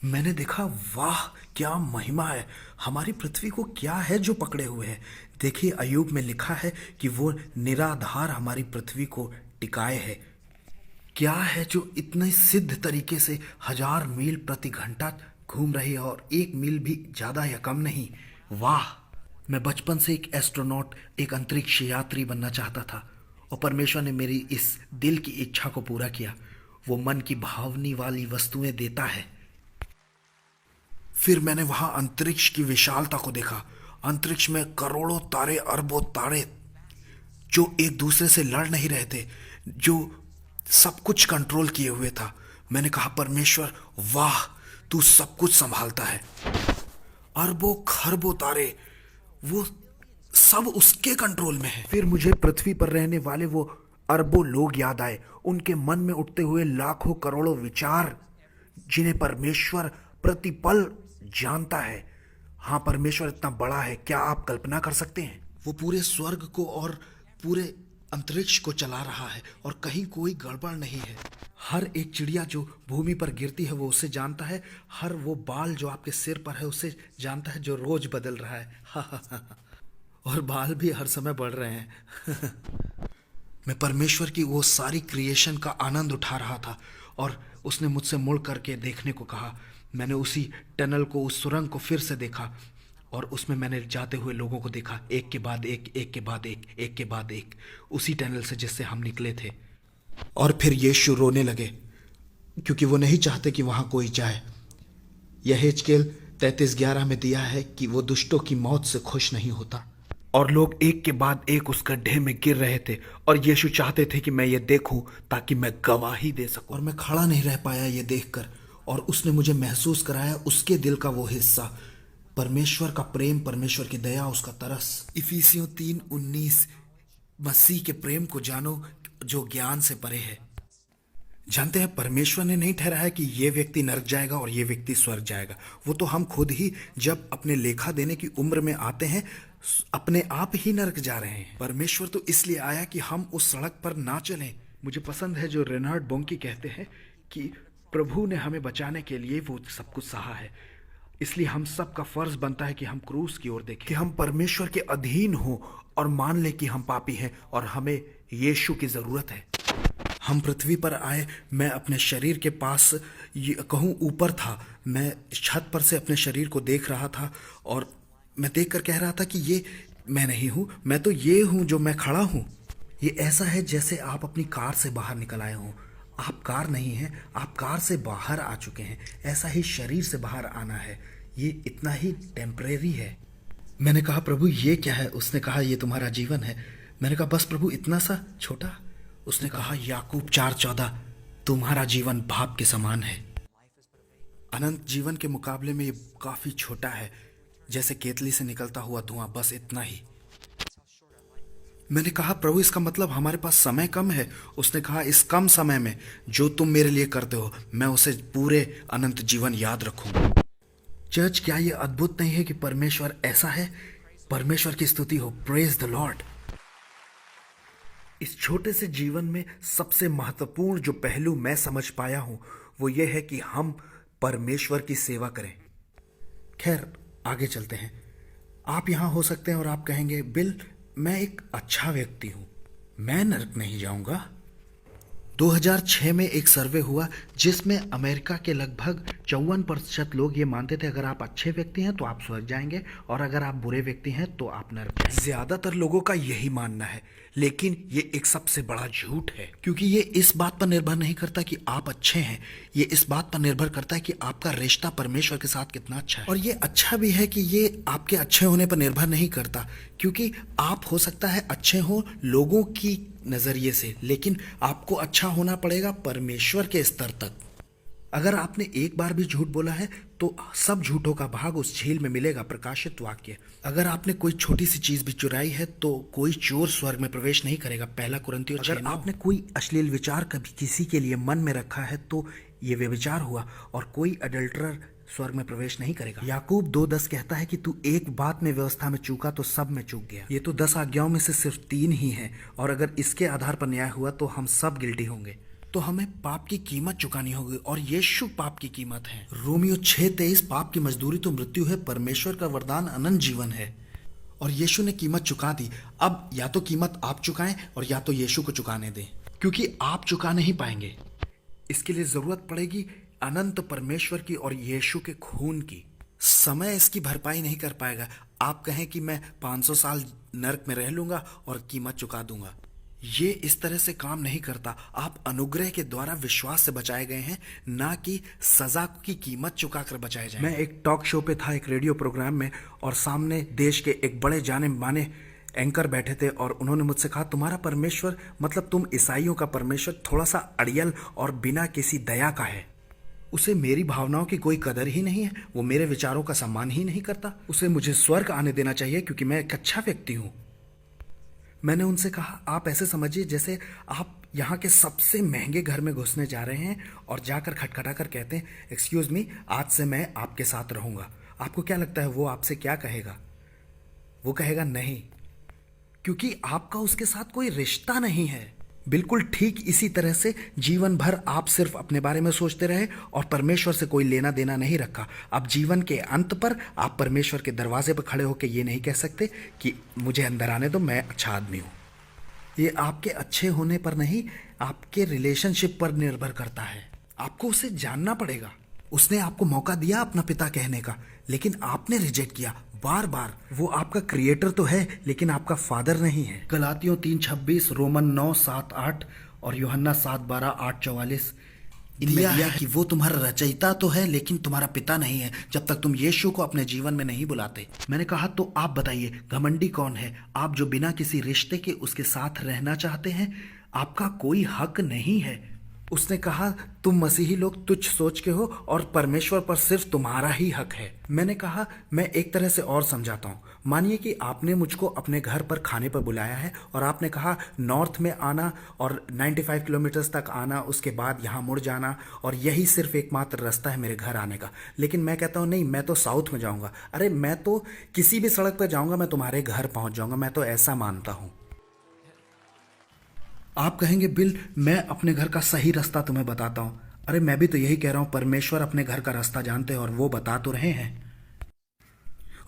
मैंने देखा, वाह क्या महिमा है, हमारी पृथ्वी को क्या है जो पकड़े हुए है। देखिए, अय्यूब में लिखा है कि वो निराधार हमारी पृथ्वी को टिकाए है। क्या है जो इतने सिद्ध तरीके से 1000 मील प्रति घंटा घूम रही है, और 1 मील भी ज्यादा या कम नहीं। वाह, मैं बचपन से एक एस्ट्रोनॉट, एक अंतरिक्ष यात्री बनना चाहता था, और परमेश्वर ने मेरी इस दिल की इच्छा को पूरा किया। वो मन की भावनी वाली वस्तुएं देता है। फिर मैंने वहां अंतरिक्ष की विशालता को देखा। अंतरिक्ष में करोड़ों तारे, अरबों तारे जो एक दूसरे से लड़ नहीं रहे थे, जो सब कुछ कंट्रोल किए हुए था। मैंने कहा, परमेश्वर वाह, तू सब कुछ संभालता है। अरबों खरबों तारे, वो सब उसके कंट्रोल में है। फिर मुझे पृथ्वी पर रहने वाले वो अरबों लोग याद आए, उनके मन में उठते हुए लाखों करोड़ों विचार, जिन्हें परमेश्वर प्रतिपल जानता है। हाँ, परमेश्वर इतना बड़ा है, क्या आप कल्पना कर सकते हैं? वो पूरे स्वर्ग को और पूरे अंतरिक्ष को चला रहा है, और कहीं कोई गड़बड़ नहीं है। हर एक चिड़िया जो भूमि पर गिरती है वो उसे जानता है। हर वो बाल जो आपके सिर पर है उसे जानता है, जो रोज बदल रहा है। और बाल भी हर समय बढ़ रहे हैं। मैं परमेश्वर की वो सारी क्रिएशन का आनंद उठा रहा था, और उसने मुझसे मुड़ करके देखने को कहा। मैंने उसी टनल को, उस सुरंग को फिर से देखा, और उसमें मैंने जाते हुए लोगों को देखा, एक के बाद एक, एक के बाद एक, एक के बाद एक, उसी टनल से जिससे हम निकले थे। और फिर यीशु रोने लगे, क्योंकि वो नहीं चाहते कि वहां कोई जाए। यहेजकेल 33:11 में दिया है कि वो दुष्टों की मौत से खुश नहीं होता। और लोग एक के बाद एक उस गड्ढे में गिर रहे थे, और यीशु चाहते थे कि मैं ये देखूं ताकि मैं गवाही दे सकूं। और मैं खड़ा नहीं रह पाया ये देखकर, और उसने मुझे महसूस कराया उसके दिल का वो हिस्सा, परमेश्वर का प्रेम, परमेश्वर की दया, उसका तरस। इफिसियों 3:19, मसीह के प्रेम को जानो जो ज्ञान से परे है। जानते हैं, परमेश्वर ने नहीं ठहराया कि ये व्यक्ति नरक जाएगा और ये व्यक्ति स्वर्ग जाएगा। वो तो हम खुद ही जब अपने लेखा देने की उम्र में आते हैं, अपने आप ही नरक जा रहे हैं। परमेश्वर तो इसलिए आया कि हम उस सड़क पर ना चलें। मुझे पसंद है जो रेनहार्ड बोंकी कहते हैं कि प्रभु ने हमें बचाने के लिए वो सब कुछ सहा है, इसलिए हम सब का फर्ज बनता है कि हम क्रूस की ओर देखें, कि हम परमेश्वर के अधीन हों और मान लें कि हम पापी हैं और हमें यीशु की जरूरत है। हम पृथ्वी पर आए, मैं अपने शरीर के पास कहूँ ऊपर था, मैं छत पर से अपने शरीर को देख रहा था, और मैं देखकर कह रहा था कि ये मैं नहीं हूँ, मैं तो ये हूँ जो मैं खड़ा हूँ। ये ऐसा है जैसे आप अपनी कार से बाहर निकल आए हों। आप कार नहीं हैं, आप कार से बाहर आ चुके हैं। ऐसा ही शरीर से बाहर आना है, ये इतना ही टेम्परेरी है। मैंने कहा, प्रभु ये क्या है? उसने कहा, ये तुम्हारा जीवन है। मैंने कहा, बस प्रभु इतना सा छोटा? उसने कहा, याकूब 4:14, तुम्हारा जीवन भाप के समान है। अनंत जीवन के मुकाबले में ये काफी छोटा है, जैसे केतली से निकलता हुआ धुआं, बस इतना ही। मैंने कहा, प्रभु इसका मतलब हमारे पास समय कम है। उसने कहा, इस कम समय में जो तुम मेरे लिए करते हो मैं उसे पूरे अनंत जीवन याद रखूंगा। चर्च, क्या ये अद्भुत नहीं है कि परमेश्वर ऐसा है? परमेश्वर की स्तुति हो, प्रेज द लॉर्ड। इस छोटे से जीवन में सबसे महत्वपूर्ण जो पहलू मैं समझ पाया हूं वो ये है कि हम परमेश्वर की सेवा करें। खैर, आगे चलते हैं। आप यहां हो सकते हैं और आप कहेंगे, बिल मैं एक अच्छा व्यक्ति हूं, मैं नरक नहीं जाऊंगा। 2006 में एक सर्वे हुआ जिसमें अमेरिका के लगभग 54% लोग ये मानते थे अगर आप अच्छे व्यक्ति हैं तो आप स्वर्ग जाएंगे और अगर आप बुरे व्यक्ति हैं तो आप नरक जाएंगे। ज्यादातर लोगों का यही मानना है, लेकिन ये एक सबसे बड़ा झूठ है, क्योंकि ये इस बात पर निर्भर नहीं करता कि आप अच्छे हैं, ये इस बात पर निर्भर करता है कि आपका रिश्ता परमेश्वर के साथ कितना अच्छा है। और ये अच्छा भी है कि ये आपके अच्छे होने पर निर्भर नहीं करता, क्योंकि आप हो सकता है अच्छे हो लोगों की नजरिए से, लेकिन आपको अच्छा होना पड़ेगा परमेश्वर के स्तर तक। अगर आपने एक बार भी झूठ बोला है तो सब झूठों का भाग उस झील में मिलेगा। प्रकाशित वाक्य। अगर आपने कोई छोटी सी चीज भी चुराई है तो कोई चोर स्वर्ग में प्रवेश नहीं करेगा। पहला कुरिन्थियों 6:9। अगर आपने कोई अश्लील विचार कभी किसी के लिए मन में रखा है तो ये व्यभिचार हुआ और कोई अडल्टरर स्वर्ग में प्रवेश नहीं करेगा। याकूब 2:10 कहता है कि तू एक बात में व्यवस्था में चूका तो सब में चूक गया। ये तो 10 आज्ञाओं में से सिर्फ 3 ही हैं और अगर इसके आधार पर न्याय हुआ तो हम सब गिल्टी होंगे। तो हमें पाप की कीमत चुकानी होगी और यीशु पाप की कीमत है। रोमियो 6:23, पाप की मजदूरी तो मृत्यु है, परमेश्वर का वरदान अनंत जीवन है। और यीशु ने कीमत चुका दी। अब या तो कीमत आप चुकाएं और या तो यीशु को चुकाने दें, क्योंकि आप चुका नहीं पाएंगे। इसके लिए जरूरत पड़ेगी अनंत परमेश्वर की और यीशु के खून की। समय इसकी भरपाई नहीं कर पाएगा। आप कहें कि मैं 500 साल नरक में रह लूंगा और कीमत चुका दूंगा, ये इस तरह से काम नहीं करता। आप अनुग्रह के द्वारा विश्वास से बचाए गए हैं, ना कि सजा की कीमत चुकाकर बचाए जाए। मैं एक टॉक शो पे था, एक रेडियो प्रोग्राम में, और सामने देश के एक बड़े जाने माने एंकर बैठे थे और उन्होंने मुझसे कहा, तुम्हारा परमेश्वर मतलब तुम ईसाइयों का परमेश्वर थोड़ा सा अड़ियल और बिना किसी दया का है। उसे मेरी भावनाओं की कोई कदर ही नहीं है, वो मेरे विचारों का सम्मान ही नहीं करता। उसे मुझे स्वर्ग आने देना चाहिए क्योंकि मैं एक अच्छा व्यक्ति हूं। मैंने उनसे कहा, आप ऐसे समझिए जैसे आप यहाँ के सबसे महंगे घर में घुसने जा रहे हैं और जाकर खटखटा कर कहते हैं, एक्सक्यूज मी, आज से मैं आपके साथ रहूंगा। आपको क्या लगता है वो आपसे क्या कहेगा? वो कहेगा नहीं, क्योंकि आपका उसके साथ कोई रिश्ता नहीं है। बिल्कुल ठीक इसी तरह से जीवन भर आप सिर्फ अपने बारे में सोचते रहे और परमेश्वर से कोई लेना देना नहीं रखा। अब जीवन के अंत पर आप परमेश्वर के दरवाजे पर खड़े होकर ये नहीं कह सकते कि मुझे अंदर आने दो, मैं अच्छा आदमी हूँ। ये आपके अच्छे होने पर नहीं, आपके रिलेशनशिप पर निर्भर करता है। आपको उसे जानना पड़ेगा। उसने आपको मौका दिया अपना पिता कहने का, लेकिन आपने रिजेक्ट किया बार बार। वो आपका क्रिएटर तो है लेकिन आपका फादर नहीं है। गलातियों 3:26, रोमन 9:7-8 और यूहन्ना 7:12-8-44 दिया है कि वो तुम्हारा रचयिता तो है लेकिन तुम्हारा पिता नहीं है जब तक तुम यीशु को अपने जीवन में नहीं बुलाते। मैंने कहा, तो आप बताइए घमंडी कौन है? आप जो बिना किसी रिश्ते के उसके साथ रहना चाहते हैं, आपका कोई हक नहीं है। उसने कहा, तुम मसीही लोग तुच्छ सोच के हो और परमेश्वर पर सिर्फ तुम्हारा ही हक है। मैंने कहा, मैं एक तरह से और समझाता हूँ। मानिए कि आपने मुझको अपने घर पर खाने पर बुलाया है और आपने कहा नॉर्थ में आना और 95 किलोमीटर्स तक आना, उसके बाद यहाँ मुड़ जाना और यही सिर्फ एकमात्र रास्ता है मेरे घर आने का। लेकिन मैं कहता हूँ नहीं, मैं तो साउथ में जाऊँगा। अरे मैं तो किसी भी सड़क पर जाऊँगा, मैं तुम्हारे घर पहुँच जाऊँगा, मैं तो ऐसा मानता हूँ। आप कहेंगे, बिल मैं अपने घर का सही रास्ता तुम्हें बताता हूं। अरे मैं भी तो यही कह रहा हूं, परमेश्वर अपने घर का रास्ता जानते हैं और वो बता तो रहे हैं।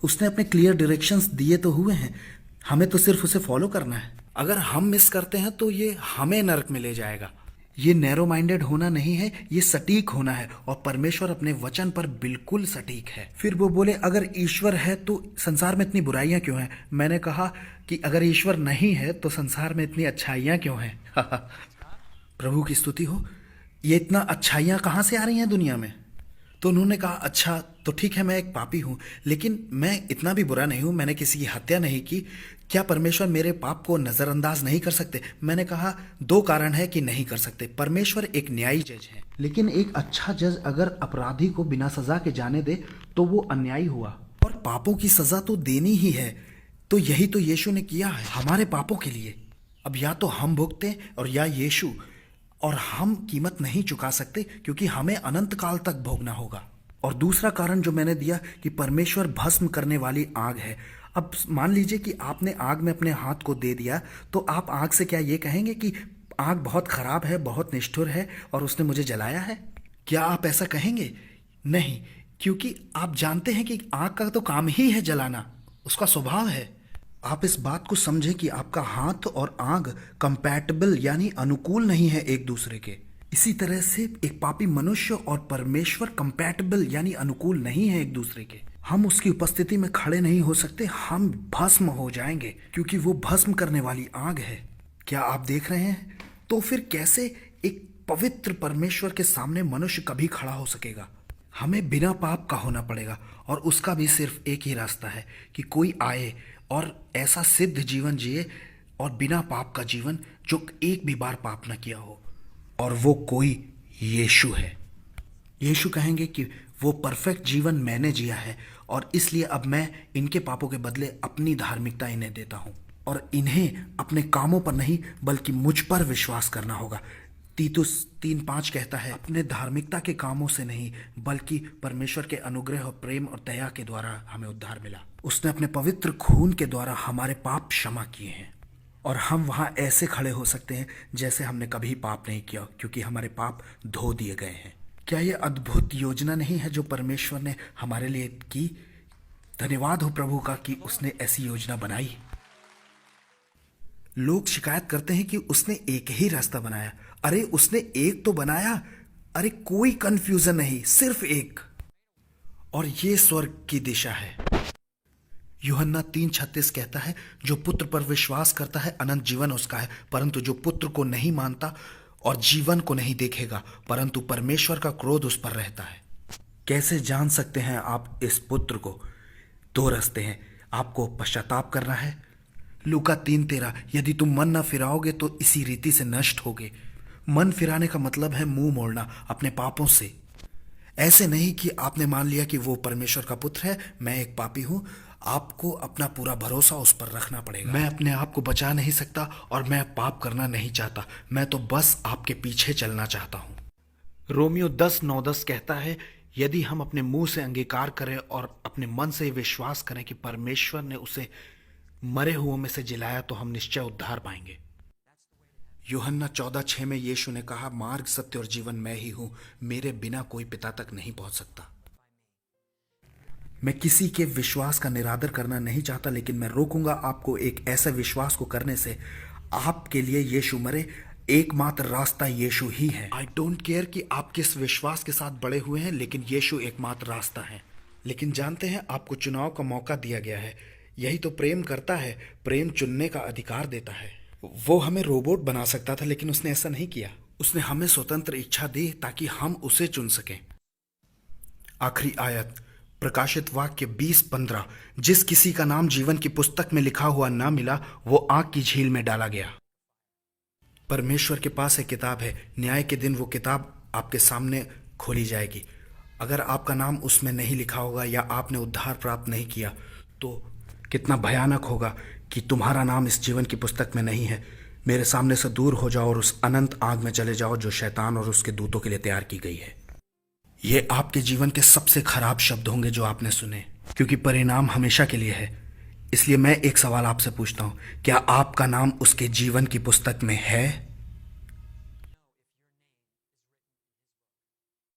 उसने अपने क्लियर डायरेक्शंस दिए तो हुए हैं, हमें तो सिर्फ उसे फॉलो करना है। अगर हम मिस करते हैं तो ये हमें नरक में ले जाएगा। ये नैरो माइंडेड होना नहीं है, ये सटीक होना है और परमेश्वर अपने वचन पर बिल्कुल सटीक है। फिर वो बोले, अगर ईश्वर है तो संसार में इतनी बुराइयां क्यों हैं? मैंने कहा कि अगर ईश्वर नहीं है तो संसार में इतनी अच्छाइयां क्यों हैं? प्रभु की स्तुति हो। ये इतना अच्छाइयां कहां से आ रही हैं दुनिया में? तो उन्होंने कहा अच्छा तो ठीक है, मैं एक पापी हूँ, लेकिन मैं इतना भी बुरा नहीं हूँ, मैंने किसी की हत्या नहीं की। क्या परमेश्वर मेरे पाप को नज़रअंदाज नहीं कर सकते? मैंने कहा दो कारण है कि नहीं कर सकते। परमेश्वर एक न्यायी जज है, लेकिन एक अच्छा जज अगर अपराधी को बिना सजा के जाने दे तो वो अन्यायी हुआ, और पापों की सजा तो देनी ही है। तो यही तो यीशु ने किया है हमारे पापों के लिए। अब या तो हम भुगतें और या यीशु, और हम कीमत नहीं चुका सकते क्योंकि हमें अनंत काल तक भोगना होगा। और दूसरा कारण जो मैंने दिया कि परमेश्वर भस्म करने वाली आग है। अब मान लीजिए कि आपने आग में अपने हाथ को दे दिया, तो आप आग से क्या ये कहेंगे कि आग बहुत खराब है, बहुत निष्ठुर है और उसने मुझे जलाया है? क्या आप ऐसा कहेंगे? नहीं, क्योंकि आप जानते हैं कि आग का तो काम ही है जलाना, उसका स्वभाव है। आप इस बात को समझें कि आपका हाथ और आग कंपैटिबल यानी अनुकूल नहीं है एक दूसरे के। इसी तरह से एक पापी मनुष्य और परमेश्वर कंपैटिबल यानी अनुकूल नहीं है एक दूसरे के। हम उसकी उपस्थिति में खड़े नहीं हो सकते, हम भस्म हो जाएंगे क्योंकि वो भस्म करने वाली आग है। क्या आप देख रहे हैं? तो फिर कैसे एक पवित्र परमेश्वर के सामने मनुष्य कभी खड़ा हो सकेगा? हमें बिना पाप का होना पड़ेगा, और उसका भी सिर्फ एक ही रास्ता है कि कोई आए और ऐसा सिद्ध जीवन जिए और बिना पाप का जीवन जो एक भी बार पाप न किया हो, और वो कोई यीशु है। यीशु कहेंगे कि वो परफेक्ट जीवन मैंने जिया है और इसलिए अब मैं इनके पापों के बदले अपनी धार्मिकता इन्हें देता हूँ, और इन्हें अपने कामों पर नहीं बल्कि मुझ पर विश्वास करना होगा। तीतुस 3:5 कहता है अपने धार्मिकता के कामों से नहीं बल्कि परमेश्वर के अनुग्रह और प्रेम और दया के द्वारा हमें उद्धार मिला। उसने अपने पवित्र खून के द्वारा हमारे पाप क्षमा किए हैं, और हम वहाँ ऐसे खड़े हो सकते हैं जैसे हमने कभी पाप नहीं किया, क्योंकि हमारे पाप धो दिए गए हैं। क्या ये अद्भुत योजना नहीं है जो परमेश्वर ने हमारे लिए की? धन्यवाद हो प्रभु का कि उसने ऐसी योजना बनाई। लोग शिकायत करते हैं कि उसने एक ही रास्ता बनाया। अरे उसने एक तो बनाया, अरे कोई कंफ्यूजन नहीं, सिर्फ एक, और ये स्वर्ग की दिशा है। यूहन्ना 3:36 कहता है जो पुत्र पर विश्वास करता है अनंत जीवन उसका है, परंतु जो पुत्र को नहीं मानता और जीवन को नहीं देखेगा परंतु परमेश्वर का क्रोध उस पर रहता है। कैसे जान सकते हैं आप इस पुत्र को? दो रास्ते हैं। आपको पश्चाताप करना है, लूका 3:13, यदि तुम मन न फिराओगे तो इसी रीति से नष्ट होगे। मन फिराने का मतलब है मुंह मोड़ना अपने पापों से। ऐसे नहीं कि आपने मान लिया कि वो परमेश्वर का पुत्र है, मैं एक पापी हूं। आपको अपना पूरा भरोसा उस पर रखना पड़ेगा। मैं अपने आप को बचा नहीं सकता और मैं पाप करना नहीं चाहता, मैं तो बस आपके पीछे चलना चाहता हूं। रोमियो 10:9-10 कहता है यदि हम अपने मुंह से अंगीकार करें और अपने मन से विश्वास करें कि परमेश्वर ने उसे मरे हुओं में से जिलाया तो हम निश्चय उद्धार पाएंगे। यूहन्ना 14:6 में यीशु ने कहा मार्ग, सत्य और जीवन मैं ही हूं, मेरे बिना कोई पिता तक नहीं पहुंच सकता। मैं किसी के विश्वास का निरादर करना नहीं चाहता, लेकिन मैं रोकूंगा आपको एक ऐसे विश्वास को करने से। आपके लिए यीशु मरे, एकमात्र रास्ता यीशु ही है। आई डोंट केयर कि आप किस विश्वास के साथ बड़े हुए हैं, लेकिन यीशु एकमात्र रास्ता है। लेकिन जानते हैं आपको चुनाव का मौका दिया गया है। यही तो प्रेम करता है, प्रेम चुनने का अधिकार देता है। वो हमें रोबोट बना सकता था, लेकिन उसने ऐसा नहीं किया। उसने हमें स्वतंत्र इच्छा दी ताकि हम उसे चुन सकें। आखिरी आयत प्रकाशित वाक्य 20:15, जिस किसी का नाम जीवन की पुस्तक में लिखा हुआ ना मिला वो आग की झील में डाला गया। परमेश्वर के पास एक किताब है, न्याय के दिन वो किताब आपके सामने खोली जाएगी। अगर आपका नाम उसमें नहीं लिखा होगा या आपने उद्धार प्राप्त नहीं किया तो कितना भयानक होगा कि तुम्हारा नाम इस जीवन की पुस्तक में नहीं है। मेरे सामने से दूर हो जाओ और उस अनंत आग में चले जाओ जो शैतान और उसके दूतों के लिए तैयार की गई है। ये आपके जीवन के सबसे खराब शब्द होंगे जो आपने सुने, क्योंकि परिणाम हमेशा के लिए है। इसलिए मैं एक सवाल आपसे पूछता हूं, क्या आपका नाम उसके जीवन की पुस्तक में है?